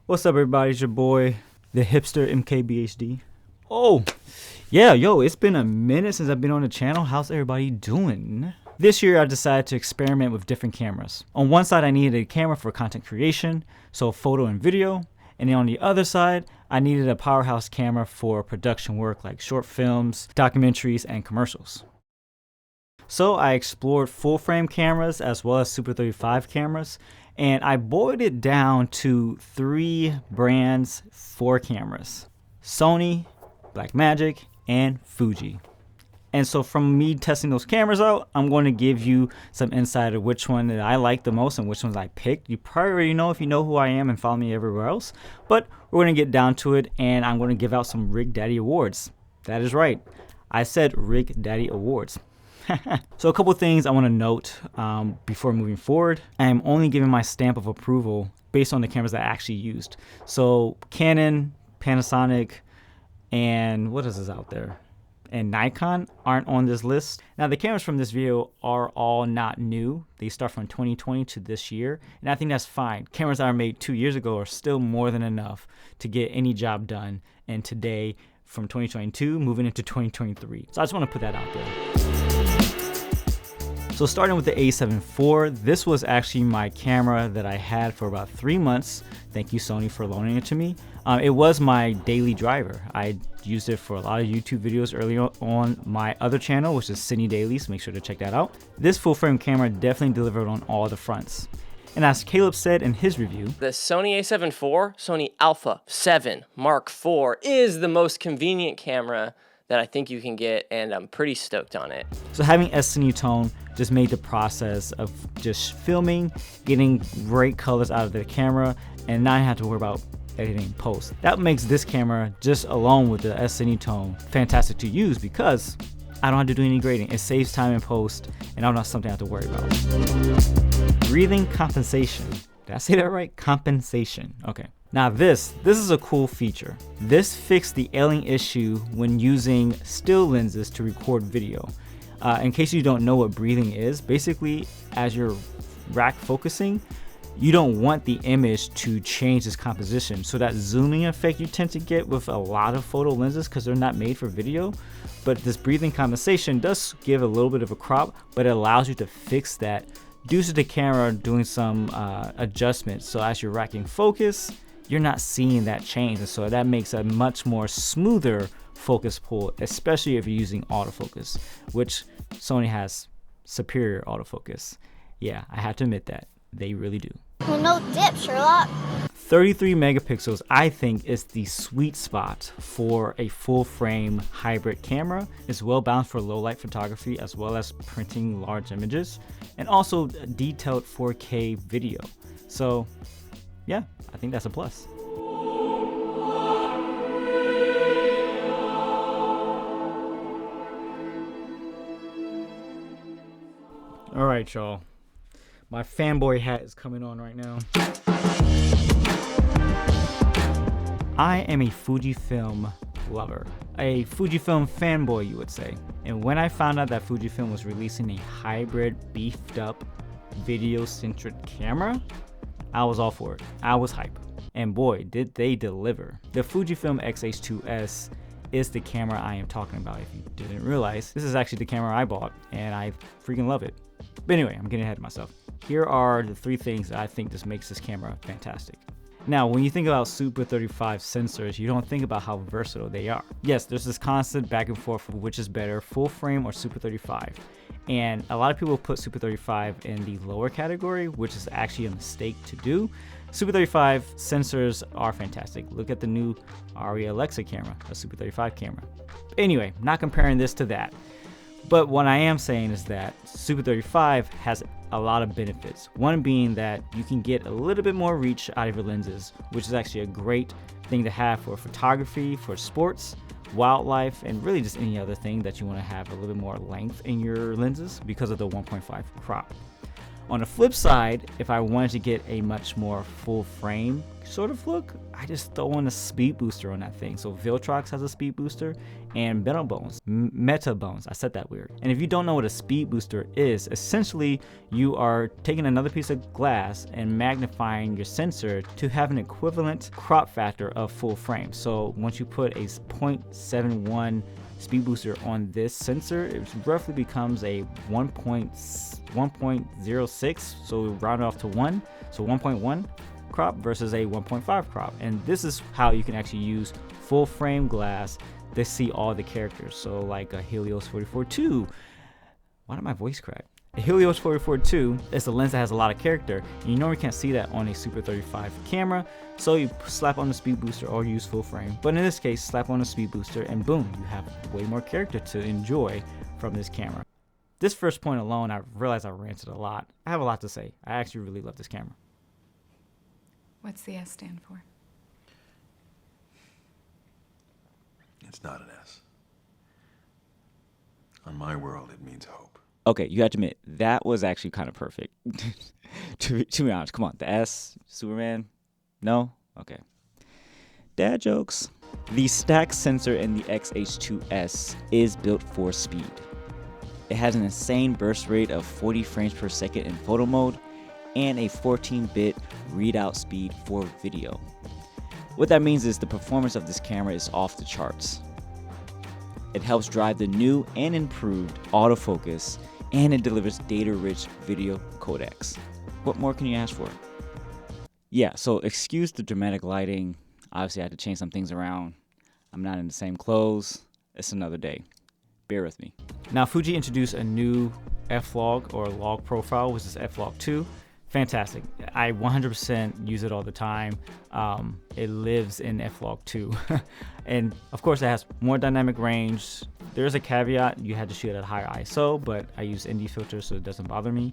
What's up, everybody? It's your boy, the hipster MKBHD. Oh, yeah, yo, it's been a minute since I've been on the channel. How's everybody doing? This year, I decided to experiment with different cameras. On one side, I needed a camera for content creation, so photo and video. And then on the other side, I needed a powerhouse camera for production work like short films, documentaries, and commercials. So I explored full frame cameras as well as Super 35 cameras, and I boiled it down to 3 brands, 4 cameras: Sony, Blackmagic, and Fuji. And so from me testing those cameras out, I'm going to give you some insight of which one that I like the most and which ones I picked. You probably already know if you know who I am and follow me everywhere else, but we're going to get down to it, and I'm going to give out some Rig Daddy awards. That is right, I said Rig Daddy awards. So a couple of things I want to note before moving forward. I am only giving my stamp of approval based on the cameras that I actually used. So Canon, Panasonic, and what else is out there? And Nikon aren't on this list. Now the cameras from this video are all not new. They start from 2020 to this year, and I think that's fine. Cameras that are made 2 years ago are still more than enough to get any job done. And today, from 2022 moving into 2023. So I just want to put that out there. So starting with the A74, this was actually my camera that I had for about 3 months. Thank you, Sony, for loaning it to me. It was my daily driver. I used it for a lot of YouTube videos early on my other channel, which is Cine Daily, so make sure to check that out. This full frame camera definitely delivered on all the fronts. And as Caleb said in his review, the Sony A74, Sony Alpha 7 Mark IV is the most convenient camera that I think you can get, and I'm pretty stoked on it. So having S-Cinetone just made the process of just filming, getting great colors out of the camera, and not have to worry about editing post. That makes this camera, just alone with the S-Cinetone, fantastic to use because I don't have to do any grading. It saves time in post, and I don't have something I have to worry about. Breathing compensation. Did I say that right? Compensation. Okay. Now this is a cool feature. This fixed the ailing issue when using still lenses to record video. In case you don't know what breathing is, basically as you're rack focusing, you don't want the image to change its composition. So that zooming effect you tend to get with a lot of photo lenses because they're not made for video. But this breathing compensation does give a little bit of a crop, but it allows you to fix that due to the camera doing some adjustments. So as you're racking focus, you're not seeing that change, and so that makes a much more smoother focus pull, especially if you're using autofocus, which Sony has superior autofocus. Yeah, I have to admit that they really do. Well, no dip, Sherlock. 33 megapixels I think is the sweet spot for a full frame hybrid camera. It's well balanced for low light photography as well as printing large images, and also detailed 4K video. So yeah, I think that's a plus. All right, y'all. My fanboy hat is coming on right now. I am a Fujifilm lover, a Fujifilm fanboy, you would say. And when I found out that Fujifilm was releasing a hybrid, beefed up, video-centric camera, I was all for it. I was hype. And boy, did they deliver. The Fujifilm XH2S is the camera I am talking about. If you didn't realize, this is actually the camera I bought, and I freaking love it. But anyway, I'm getting ahead of myself. Here are the 3 things that I think just makes this camera fantastic. Now, when you think about Super 35 sensors, you don't think about how versatile they are. Yes, there's this constant back and forth of which is better, full frame or Super 35. And a lot of people put Super 35 in the lower category, which is actually a mistake to do. Super 35 sensors are fantastic. Look at the new Arri Alexa camera, a Super 35 camera. Anyway, not comparing this to that. But what I am saying is that Super 35 has a lot of benefits. One being that you can get a little bit more reach out of your lenses, which is actually a great thing to have for photography, for sports, wildlife, and really just any other thing that you want to have a little bit more length in your lenses because of the 1.5 crop. On the flip side, if I wanted to get a much more full frame sort of look, I just throw in a speed booster on that thing. So Viltrox has a speed booster, and Metabones, I said that weird. And if you don't know what a speed booster is, essentially you are taking another piece of glass and magnifying your sensor to have an equivalent crop factor of full frame. So once you put a 0.71 speed booster on this sensor, it roughly becomes a 1.06, so we round it off to 1, so 1.1 crop versus a 1.5 crop. And this is how you can actually use full frame glass to see all the characters. So like a Helios 44-2, why did my voice crack? A Helios 44-2 is a lens that has a lot of character, and you normally can't see that on a Super 35 camera, so you slap on the speed booster or use full frame. But in this case, slap on a speed booster and boom, you have way more character to enjoy from this camera. This first point alone, I realized I ranted a lot. I have a lot to say. I actually really love this camera. What's the S stand for? It's not an S. On my world, it means hope. Okay, you have to admit, that was actually kind of perfect. to be honest, come on, the S, Superman? No? Okay. Dad jokes. The stack sensor in the XH2S is built for speed. It has an insane burst rate of 40 frames per second in photo mode and a 14-bit readout speed for video. What that means is the performance of this camera is off the charts. It helps drive the new and improved autofocus, and it delivers data-rich video codecs. What more can you ask for? Yeah, so excuse the dramatic lighting. Obviously, I had to change some things around. I'm not in the same clothes. It's another day. Bear with me. Now, Fuji introduced a new F-Log or log profile, which is F-Log 2. Fantastic. I 100% use it all the time. It lives in F-Log 2. And of course it has more dynamic range. There's a caveat, you had to shoot at higher ISO, but I use ND filters so it doesn't bother me.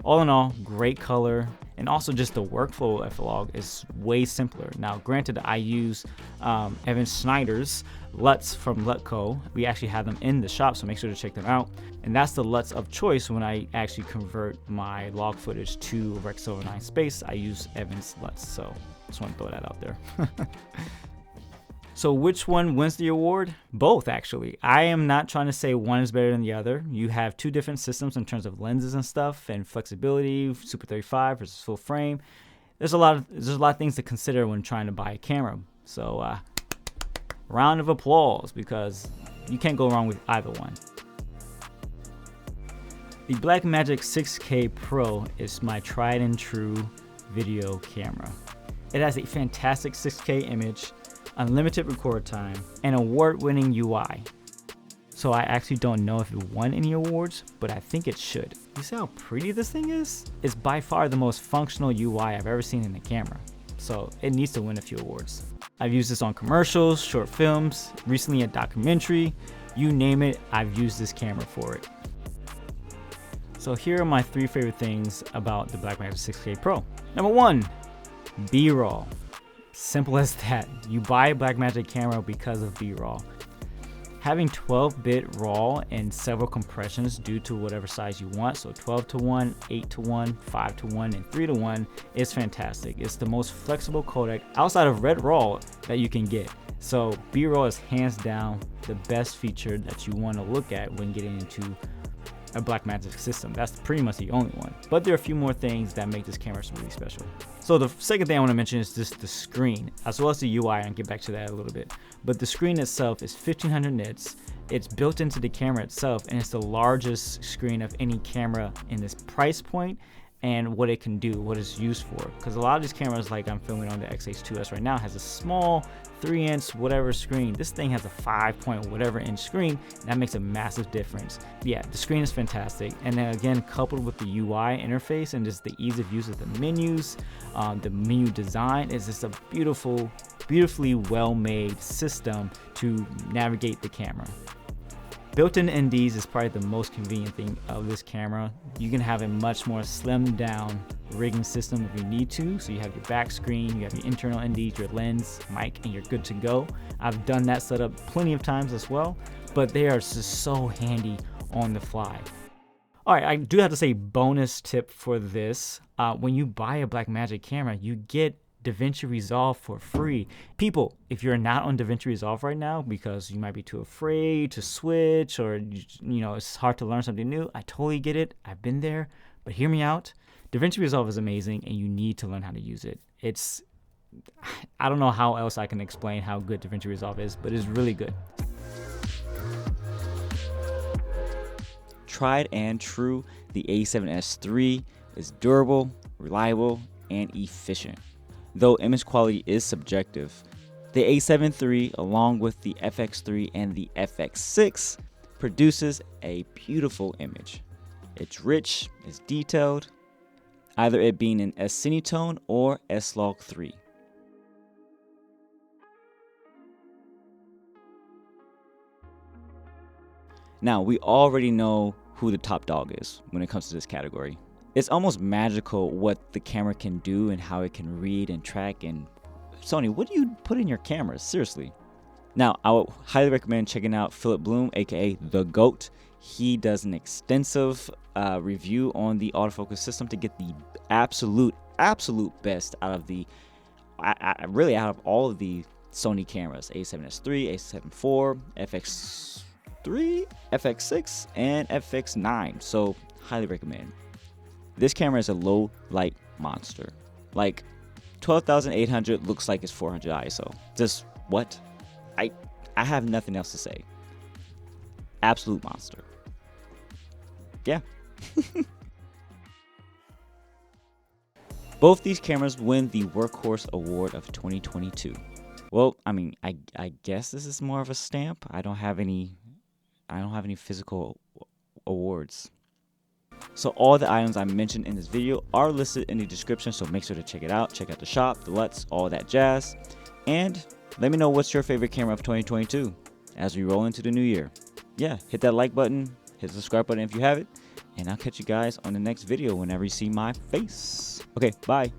All in all, great color, and also just the workflow of F-Log is way simpler. Now, granted, I use Evan Schneider's LUTs from LUTco. We actually have them in the shop, so make sure to check them out. And that's the LUTs of choice when I actually convert my log footage to Rec. Silver 9 Space. I use Evan's LUTs, so just want to throw that out there. So which one wins the award? Both, actually. I am not trying to say one is better than the other. You have two different systems in terms of lenses and stuff and flexibility, Super 35 versus full frame. There's a lot of things to consider when trying to buy a camera. So round of applause, because you can't go wrong with either one. The Blackmagic 6K Pro is my tried and true video camera. It has a fantastic 6K image, unlimited record time, and award-winning UI. So I actually don't know if it won any awards, but I think it should. You see how pretty this thing is? It's by far the most functional UI I've ever seen in a camera, so it needs to win a few awards. I've used this on commercials, short films, recently a documentary, you name it, I've used this camera for it. So here are my 3 favorite things about the Blackmagic 6K Pro. Number 1, B-roll. Simple as that. You buy a Blackmagic camera because of B-roll. Having 12-bit RAW and several compressions due to whatever size you want, so 12:1, 8:1, 5:1, and 3:1 is fantastic. It's the most flexible codec outside of Red RAW that you can get. So B-roll is hands down the best feature that you want to look at when getting into a Blackmagic system. That's pretty much the only one. But there are a few more things that make this camera really special. So the second thing I want to mention is just the screen, as well as the UI, and get back to that a little bit. But the screen itself is 1500 nits. It's built into the camera itself, and it's the largest screen of any camera in this price point and what it can do, what it's used for. Because a lot of these cameras, like I'm filming on the XH2S right now, has a small 3-inch whatever screen. This thing has a 5 whatever inch screen, and that makes a massive difference. Yeah, the screen is fantastic, and then again, coupled with the UI interface and just the ease of use of the menus, the menu design is just a beautifully well-made system to navigate the camera. Built-in NDs is probably the most convenient thing of this camera. You can have a much more slimmed down rigging system if you need to. So you have your back screen, you have your internal NDs, your lens, mic, and you're good to go. I've done that setup plenty of times as well, but they are just so handy on the fly. All right, I do have to say bonus tip for this. When you buy a Blackmagic camera, you get DaVinci Resolve for free. People, if you're not on DaVinci Resolve right now because you might be too afraid to switch, or you know it's hard to learn something new, I totally get it. I've been there, but hear me out. DaVinci Resolve is amazing, and you need to learn how to use it. I don't know how else I can explain how good DaVinci Resolve is, but it's really good. Tried and true, the A7S III is durable, reliable, and efficient. Though image quality is subjective, the A7 III, along with the FX3 and the FX6, produces a beautiful image. It's rich, it's detailed, either it being in S-Cinetone or S-Log3. Now, we already know who the top dog is when it comes to this category. It's almost magical what the camera can do and how it can read and track. And Sony, what do you put in your cameras? Seriously. Now, I would highly recommend checking out Philip Bloom, aka The GOAT. He does an extensive review on the autofocus system to get the absolute best out of really out of all of the Sony cameras: A7S III, A74, FX3, FX6, and FX9. So highly recommend. This camera is a low light monster. Like 12,800 looks like it's 400 ISO. Just what? I have nothing else to say. Absolute monster. Yeah. Both these cameras win the Workhorse Award of 2022. Well, I mean, I guess this is more of a stamp. I don't have any physical awards. So all the items I mentioned in this video are listed in the description, so make sure to check it out. Check out the shop, the LUTs, all that jazz. And let me know what's your favorite camera of 2022 as we roll into the new year. Yeah, hit that like button, hit the subscribe button if you have it, and I'll catch you guys on the next video whenever you see my face. Okay, bye.